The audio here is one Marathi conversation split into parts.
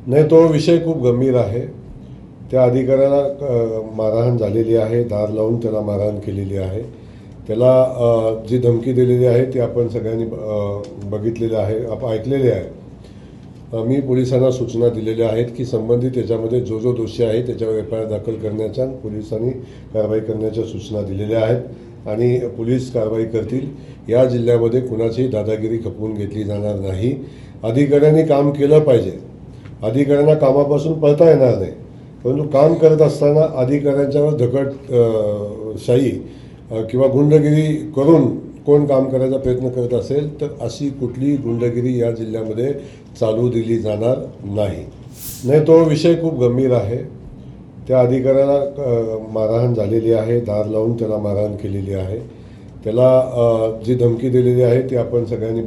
नाही, तो विषय खूप गंभीर आहे. त्या अधिकाऱ्याला मारहाण झालेली आहे, दार लावून त्याला मारहाण केलेली आहे. त्याला जी धमकी दिलेली आहे ती आपण सगळ्यांनी बघितलेली आहे, आपण ऐकलेली आहे. मी पोलिसांना सूचना दिलेल्या आहेत की संबंधित याच्यामध्ये जो दोषी आहे त्याच्यावर FIR दाखल करण्याच्या पोलिसांनी कारवाई करण्याच्या सूचना दिलेल्या आहेत आणि पोलीस कारवाई करतील. या जिल्ह्यामध्ये कुणाचीही दादागिरी खपवून घेतली जाणार नाही. अधिकाऱ्यांनी काम केलं पाहिजे. अधिकाऱ्यांना कामापासून पळता येणार नाही, परंतु काम करत असताना अधिकाऱ्यांच्यावर दगडशाही किंवा गुंडगिरी करून कोण काम करायचा प्रयत्न करत असेल तर अशी कुठलीही गुंडगिरी या जिल्ह्यामध्ये चालू दिली जाणार नाही. नाही, तो विषय खूप गंभीर आहे. त्या अधिकाऱ्याला मारहाण झालेली आहे, दार लावून त्याला मारहाण केलेली आहे. त्याला जी धमकी दिलेली आहे ती आपण सगळ्यांनी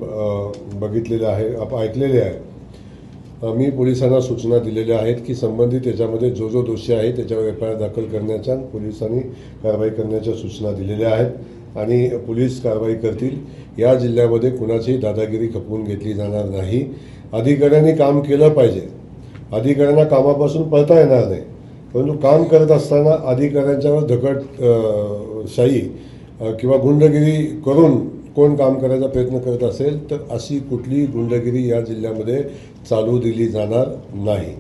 बघितलेली आहे, आपण ऐकलेली आहे. मी पोलिसांना सूचना दिलेल्या आहेत की संबंधित याच्यामध्ये जो दोषी आहे त्याच्यावर FIR दाखल करण्याच्या पोलिसांनी कारवाई करण्याच्या सूचना दिलेल्या आहेत आणि पोलीस कारवाई करतील. या जिल्ह्यामध्ये कुणाचीही दादागिरी खपवून घेतली जाणार नाही. अधिकाऱ्यांनी काम केलं पाहिजे. अधिकाऱ्यांना कामापासून पळता येणार नाही, परंतु काम करत असताना अधिकाऱ्यांच्यावर दगडशाही किंवा गुंडगिरी करून कोण काम करायचा प्रयत्न करत असेल तर अशी कुठलीही गुंडगिरी या जिल्ह्यामध्ये चालू दिली जाणार नाही.